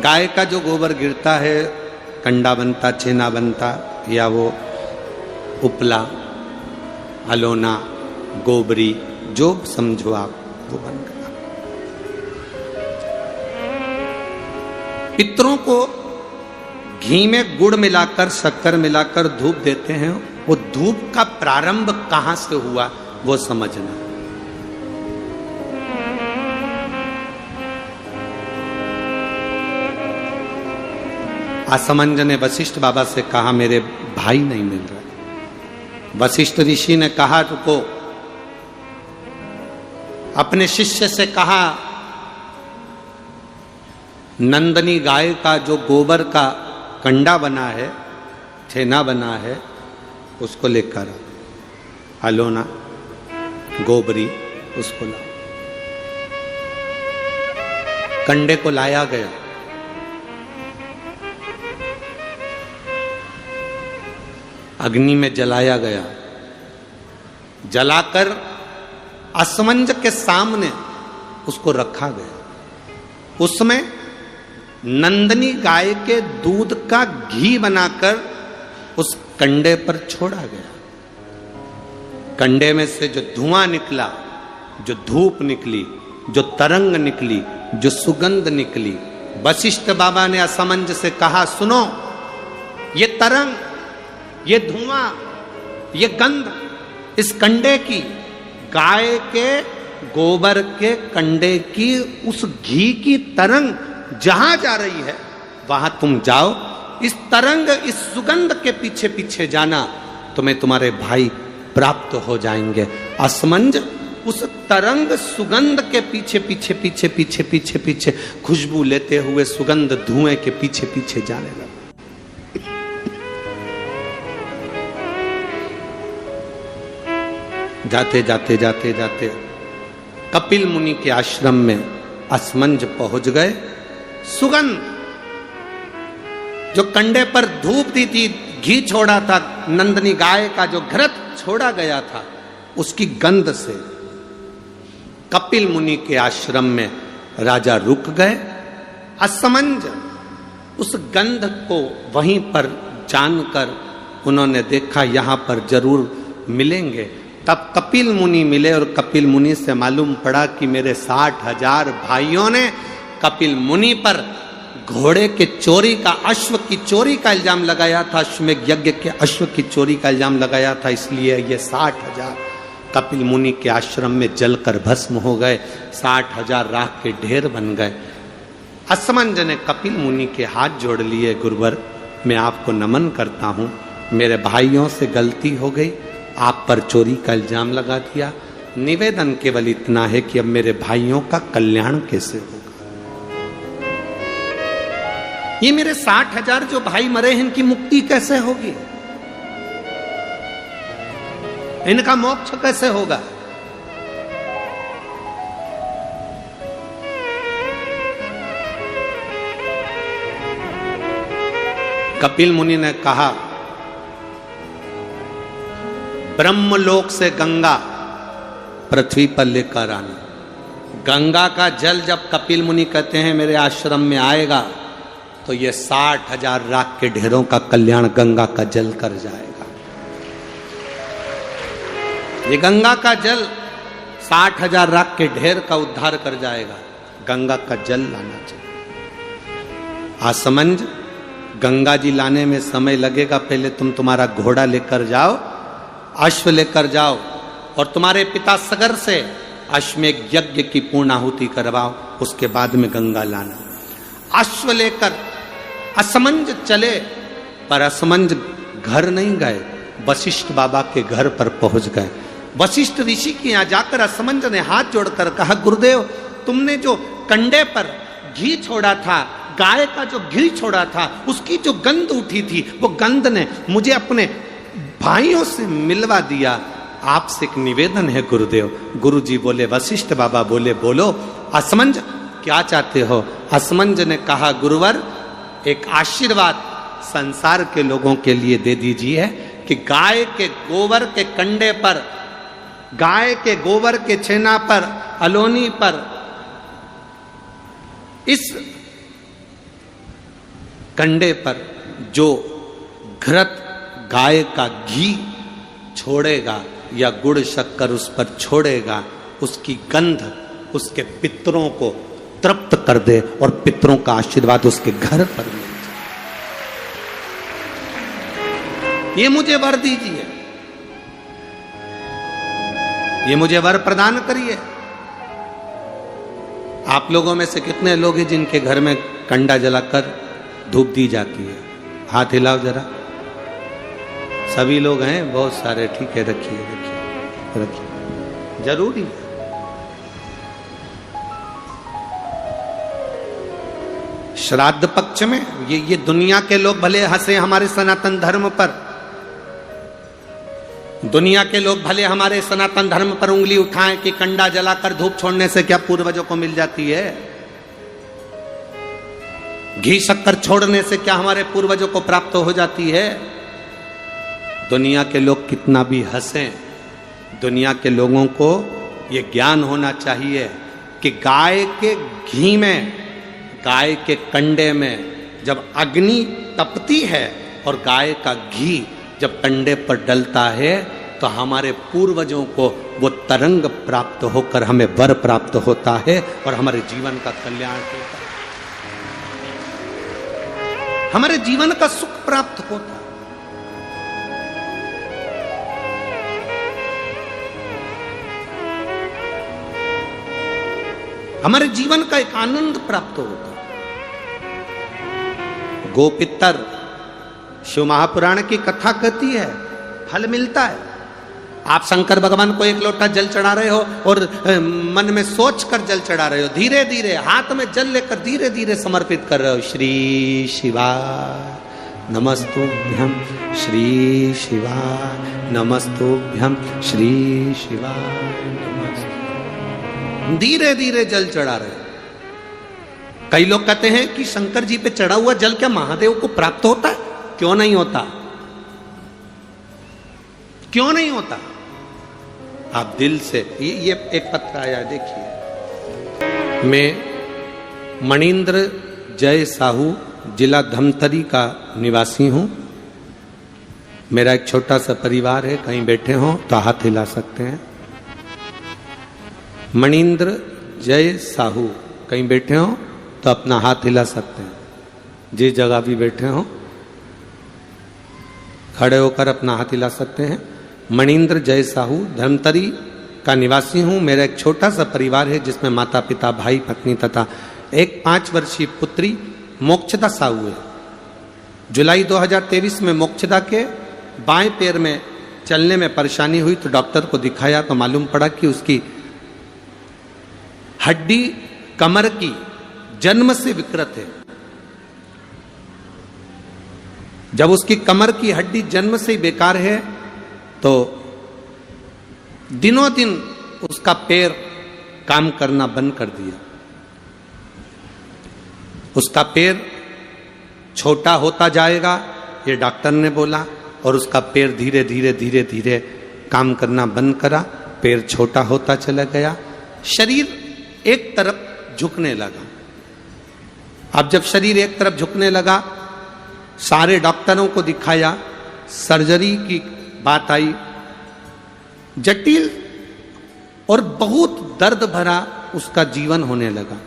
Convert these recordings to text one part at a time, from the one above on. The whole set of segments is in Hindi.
गाय का जो गोबर गिरता है, कंडा बनता, छेना बनता, या वो उपला, अलोना, गोबरी, जो समझो आप, वो बन गया। पितरों को घी में गुड़ मिलाकर, शक्कर मिलाकर धूप देते हैं। वो धूप का प्रारंभ कहां से हुआ वो समझना। असमंज ने वशिष्ठ बाबा से कहा मेरे भाई नहीं मिल रहे। वशिष्ठ ऋषि ने कहा रुको, अपने शिष्य से कहा नंदनी गाय का जो गोबर का कंडा बना है, छेना बना है, उसको लेकर अलोना, गोबरी, उसको लाओ। कंडे को लाया गया। अग्नि में जलाया गया। जलाकर असमंज के सामने उसको रखा गया। उसमें नंदनी गाय के दूध का घी बनाकर उस कंडे पर छोड़ा गया। कंडे में से जो धुआं निकला, जो धूप निकली, जो तरंग निकली, जो सुगंध निकली, वशिष्ठ बाबा ने असमंज से कहा सुनो, ये तरंग, ये धुआं, ये गंध इस कंडे की, गाय के गोबर के कंडे की, उस घी की तरंग जहां जा रही है वहां तुम जाओ। इस तरंग, इस सुगंध के पीछे पीछे जाना, तुम्हें तुम्हारे भाई प्राप्त हो जाएंगे। असमंज उस तरंग सुगंध के पीछे पीछे पीछे पीछे पीछे पीछे खुशबू लेते हुए सुगंध धुएं के पीछे पीछे जाने लगा। जाते जाते जाते जाते कपिल मुनि के आश्रम में असमंज पहुंच गए। सुगंध, जो कंडे पर धूप दी थी, घी छोड़ा था, नंदनी गाय का जो घृत छोड़ा गया था, उसकी गंध से कपिल मुनि के आश्रम में राजा रुक गए। असमंज उस गंध को वहीं पर जानकर उन्होंने देखा यहां पर जरूर मिलेंगे। तब कपिल मुनि मिले और कपिल मुनि से मालूम पड़ा कि मेरे 60,000 भाइयों ने कपिल मुनि पर घोड़े के चोरी का, अश्व की चोरी का इल्जाम लगाया था। अश्वमेध यज्ञ के अश्व की चोरी का इल्जाम लगाया था, इसलिए ये 60,000 कपिल मुनि के आश्रम में जलकर भस्म हो गए। 60,000 राख के ढेर बन गए। असमंज ने कपिल मुनि के हाथ जोड़ लिए, गुरुवर मैं आपको नमन करता हूं, मेरे भाइयों से गलती हो गई, आप पर चोरी का इल्जाम लगा दिया। निवेदन केवल इतना है कि अब मेरे भाइयों का कल्याण कैसे होगा। ये मेरे 60,000 जो भाई मरे हैं, इनकी मुक्ति कैसे होगी, इनका मोक्ष कैसे होगा। कपिल मुनि ने कहा ब्रह्मलोक से गंगा पृथ्वी पर लेकर आना। गंगा का जल जब कपिल मुनि कहते हैं मेरे आश्रम में आएगा, तो ये 60,000 राख के ढेरों का कल्याण गंगा का जल कर जाएगा। ये गंगा का जल 60,000 राख के ढेर का उद्धार कर जाएगा। गंगा का जल लाना चाहिए। असमंज, गंगा जी लाने में समय लगेगा, पहले तुम तुम्हारा घोड़ा लेकर जाओ, अश्व लेकर जाओ, और तुम्हारे पिता सगर से अश्वमेध यज्ञ की पूर्णाहुति करवाओ, उसके बाद में गंगा लाना। अश्व लेकर असमंज चले, पर असमंज घर नहीं गए, वशिष्ठ बाबा के घर पर पहुंच गए। वशिष्ठ ऋषि के यहां जाकर असमंज ने हाथ जोड़कर कहा गुरुदेव, तुमने जो कंडे पर घी छोड़ा था, गाय का जो घी छोड़ा था, उसकी जो गंध उठी थी, वो गंध ने मुझे अपने भाइयों से मिलवा दिया। आपसे एक निवेदन है गुरुदेव। गुरुजी बोले, वशिष्ठ बाबा बोले बोलो असमंज क्या चाहते हो। असमंज ने कहा गुरुवर, एक आशीर्वाद संसार के लोगों के लिए दे दीजिए कि गाय के गोबर के कंडे पर, गाय के गोबर के छेना पर, अलोनी पर, इस कंडे पर जो घृत गाय का घी छोड़ेगा या गुड़ शक्कर उस पर छोड़ेगा, उसकी गंध उसके पितरों को तृप्त कर दे और पितरों का आशीर्वाद उसके घर पर मिल जाए। ये मुझे वर दीजिए, ये मुझे वर प्रदान करिए। आप लोगों में से कितने लोग हैं जिनके घर में कंडा जलाकर धूप दी जाती है? हाथ हिलाओ जरा। सभी लोग हैं, बहुत सारे। ठीक है, रखिए रखिए रखिए, जरूरी है। श्राद्ध पक्ष में ये दुनिया के लोग भले हंसे हमारे सनातन धर्म पर, दुनिया के लोग भले हमारे सनातन धर्म पर उंगली उठाएं कि कंडा जलाकर धूप छोड़ने से क्या पूर्वजों को मिल जाती है, घी शक्कर छोड़ने से क्या हमारे पूर्वजों को प्राप्त हो जाती है। दुनिया के लोग कितना भी हंसें, दुनिया के लोगों को यह ज्ञान होना चाहिए कि गाय के घी में, गाय के कंडे में जब अग्नि तपती है और गाय का घी जब कंडे पर डलता है तो हमारे पूर्वजों को वो तरंग प्राप्त होकर हमें वर प्राप्त होता है और हमारे जीवन का कल्याण होता है, हमारे जीवन का सुख प्राप्त होता है। हमारे जीवन का एक आनंद प्राप्त होता है। गोपितर शिव महापुराण की कथा कहती है, फल मिलता है। आप शंकर भगवान को एक लोटा जल चढ़ा रहे हो और मन में सोच कर जल चढ़ा रहे हो, धीरे धीरे हाथ में जल लेकर धीरे धीरे समर्पित कर रहे हो। श्री शिवाय नमस्तुभ्यं, श्री शिवाय नमस्तुभ्यं, श्री शिवाय नमस्तुभ्यं, धीरे धीरे जल चढ़ा रहे हो। कई लोग कहते हैं कि शंकर जी पे चढ़ा हुआ जल क्या महादेव को प्राप्त होता है? क्यों नहीं होता? क्यों नहीं होता? आप दिल से, ये एक पत्र आया देखिए। मैं मणिंद्र जय साहू, जिला धमतरी का निवासी हूं। मेरा एक छोटा सा परिवार है, कहीं बैठे हो तो हाथ हिला सकते हैं। मणिंद्र जय साहू, कहीं बैठे हो तो अपना हाथ हिला सकते हैं। जिस जगह भी बैठे हो खड़े होकर अपना हाथ हिला सकते हैं। मणिंद्र जय साहू, धर्मतरी का निवासी हूं। मेरा एक छोटा सा परिवार है जिसमें माता पिता, भाई, पत्नी तथा एक 5 वर्षीय पुत्री मोक्षदा साहू है। जुलाई 2023 में मोक्षदा के बाएं पैर में चलने में परेशानी हुई तो डॉक्टर को दिखाया तो मालूम पड़ा कि उसकी हड्डी कमर की जन्म से विकृत है। जब उसकी कमर की हड्डी जन्म से ही बेकार है तो दिनों दिन उसका पैर काम करना बंद कर दिया। उसका पैर छोटा होता जाएगा ये डॉक्टर ने बोला, और उसका पैर धीरे धीरे धीरे धीरे काम करना बंद करा, पैर छोटा होता चला गया, शरीर एक तरफ झुकने लगा। अब जब शरीर एक तरफ झुकने लगा, सारे डॉक्टरों को दिखाया, सर्जरी की बात आई, जटिल और बहुत दर्द भरा उसका जीवन होने लगा।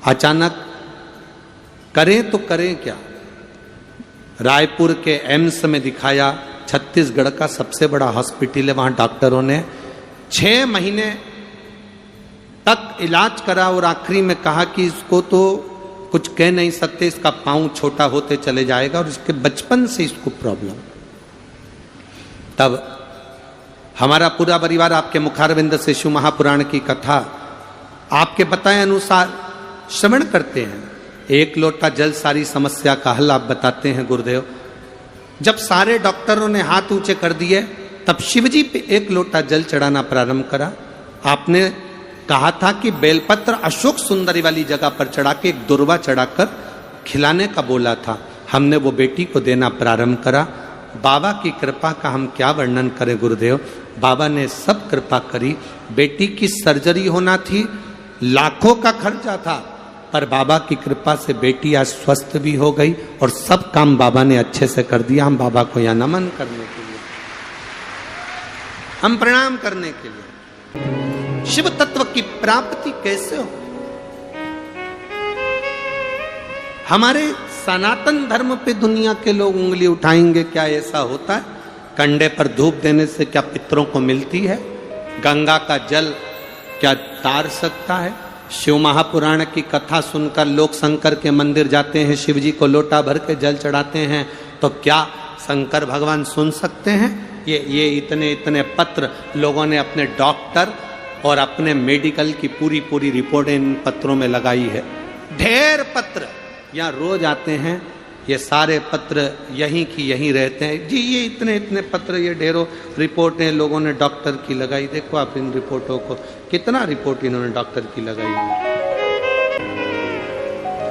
अचानक करें तो करें क्या? रायपुर के एम्स में दिखाया, छत्तीसगढ़ का सबसे बड़ा हॉस्पिटल है, वहां डॉक्टरों ने 6 महीने तक इलाज करा और आखिरी में कहा कि इसको तो कुछ कह नहीं सकते, इसका पांव छोटा होते चले जाएगा और इसके बचपन से इसको प्रॉब्लम। तब हमारा पूरा परिवार आपके मुखारविंद से शिव महापुराण की कथा आपके बताए अनुसार श्रवण करते हैं। एक लोटा जल सारी समस्या का हल आप बताते हैं गुरुदेव। जब सारे डॉक्टरों ने हाथ ऊंचे कर दिए तब शिवजी पे एक लोटा जल चढ़ाना प्रारंभ करा। आपने कहा था कि बेलपत्र अशोक सुंदरी वाली जगह पर चढ़ा के एक दुर्वा चढ़ाकर खिलाने का बोला था। हमने वो बेटी को देना प्रारंभ करा। बाबा की कृपा का हम क्या वर्णन करें गुरुदेव। बाबा ने सब कृपा करी। बेटी की सर्जरी होना थी, लाखों का खर्चा था, पर बाबा की कृपा से बेटी आज स्वस्थ भी हो गई और सब काम बाबा ने अच्छे से कर दिया। हम बाबा को यहाँ नमन करने के लिए, हम प्रणाम करने के लिए। शिव तत्व की प्राप्ति कैसे हो? हमारे सनातन धर्म पे दुनिया के लोग उंगली उठाएंगे, क्या ऐसा होता है? कंडे पर धूप देने से क्या पितरों को मिलती है? गंगा का जल क्या तार सकता है? शिव महापुराण की कथा सुनकर लोग शंकर के मंदिर जाते हैं, शिव जी को लोटा भर के जल चढ़ाते हैं, तो क्या शंकर भगवान सुन सकते हैं? ये इतने इतने पत्र लोगों ने अपने डॉक्टर और अपने मेडिकल की पूरी पूरी रिपोर्टें इन पत्रों में लगाई है। ढेर पत्र यहाँ रोज आते हैं, ये सारे पत्र यहीं की यहीं रहते हैं जी। ये इतने इतने पत्र, ये ढेरों रिपोर्टें लोगों ने डॉक्टर की लगाई। देखो आप इन रिपोर्टों को, कितना रिपोर्ट इन्होंने डॉक्टर की लगाई है,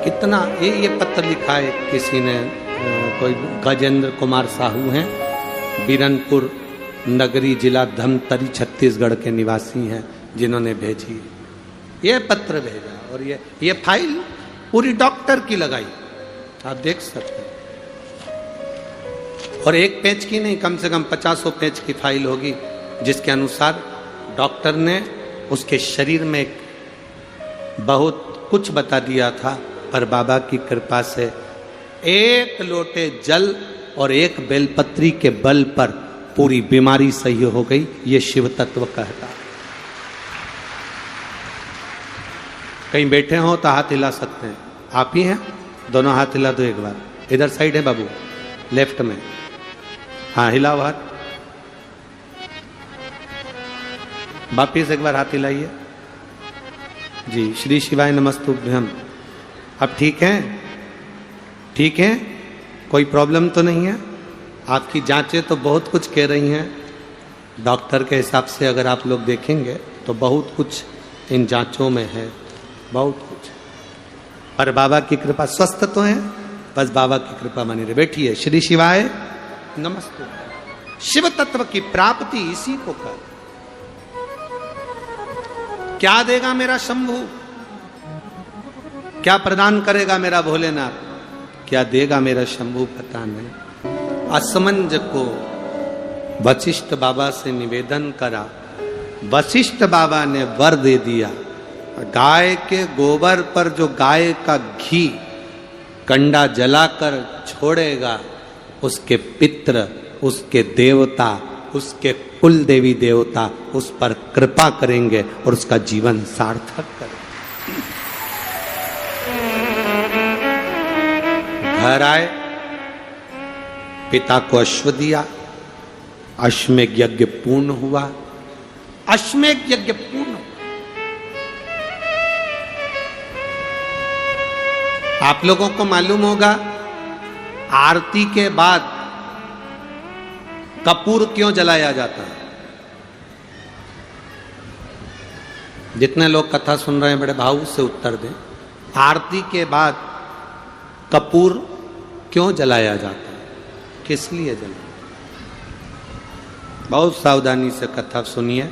कितना। ये पत्र लिखा है किसी ने, कोई गजेंद्र कुमार साहू हैं, बीरनपुर नगरी, जिला धमतरी, छत्तीसगढ़ के निवासी हैं, जिन्होंने भेजी ये पत्र भेजा। और ये फाइल पूरी डॉक्टर की लगाई, आप देख सकते हैं। और एक पेज की नहीं, कम से कम 50 पेज की फाइल होगी, जिसके अनुसार डॉक्टर ने उसके शरीर में बहुत कुछ बता दिया था, पर बाबा की कृपा से एक लोटे जल और एक बेलपत्री के बल पर पूरी बीमारी सही हो गई। ये शिव तत्व कहता। कहीं बैठे हो तो हाथ हिला सकते हैं, आप ही हैं, दोनों हाथ हिला दो एक बार। इधर साइड है बाबू, लेफ्ट में, हाँ हिलाओ हाथ, वापिस एक बार हाथ हिलाइए जी। श्री शिवाय नमस्तुभ्यम। अब ठीक हैं? ठीक हैं, कोई प्रॉब्लम तो नहीं है? आपकी जांचें तो बहुत कुछ कह रही हैं, डॉक्टर के हिसाब से अगर आप लोग देखेंगे तो बहुत कुछ इन जांचों में है, बहुत कुछ। पर बाबा की कृपा, स्वस्थ तो है, बस बाबा की कृपा बनी रहे। बैठिए। श्री शिवाय नमस्ते। शिव तत्व की प्राप्ति इसी को कर। क्या देगा मेरा शंभू? क्या प्रदान करेगा मेरा भोलेनाथ? क्या देगा मेरा शंभू पता नहीं। असमंज को वशिष्ठ बाबा से निवेदन करा, वशिष्ठ बाबा ने वर दे दिया। गाय के गोबर पर जो गाय का घी कंडा जलाकर छोड़ेगा, उसके पित्र, उसके देवता, उसके कुल देवी देवता उस पर कृपा करेंगे और उसका जीवन सार्थक करेंगे। घर आए, पिता को अश्व दिया, अश्वमेध यज्ञ पूर्ण हुआ। अश्वमेध यज्ञ पूर्ण हुआ। आप लोगों को मालूम होगा, आरती के बाद कपूर क्यों जलाया जाता है? जितने लोग कथा सुन रहे हैं बड़े भाव से उत्तर दें। आरती के बाद कपूर क्यों जलाया जाता है? किस लिए जलाया? बहुत सावधानी से कथा सुनिए,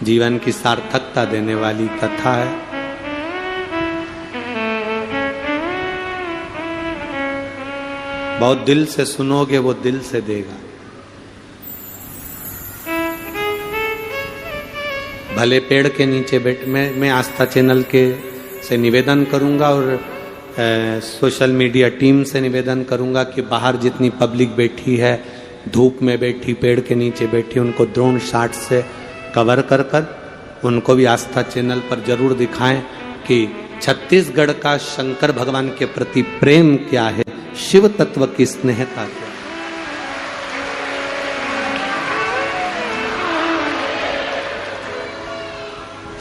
जीवन की सार्थकता देने वाली कथा है। बहुत दिल से सुनोगे, वो दिल से देगा। भले पेड़ के नीचे बैठ, मैं आस्था चैनल के से निवेदन करूंगा और सोशल मीडिया टीम से निवेदन करूंगा कि बाहर जितनी पब्लिक बैठी है, धूप में बैठी, पेड़ के नीचे बैठी, उनको ड्रोन शॉट से कवर कर कर उनको भी आस्था चैनल पर जरूर दिखाएं कि छत्तीसगढ़ का शंकर भगवान के प्रति प्रेम क्या है, शिव तत्व की स्नेहता क्या है।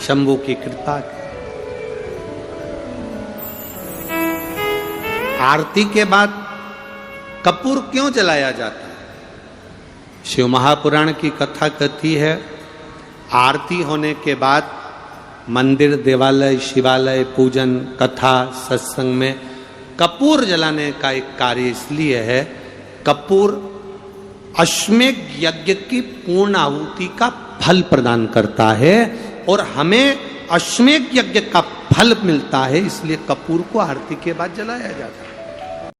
शंभू की कृपा। आरती के बाद कपूर क्यों जलाया जाता है? शिव महापुराण की कथा कहती है, आरती होने के बाद मंदिर, देवालय, शिवालय, पूजन, कथा, सत्संग में कपूर जलाने का एक कार्य इसलिए है, कपूर अश्वमेध यज्ञ की पूर्ण आहुति का फल प्रदान करता है और हमें अश्वमेध यज्ञ का फल मिलता है, इसलिए कपूर को आरती के बाद जलाया जाता है।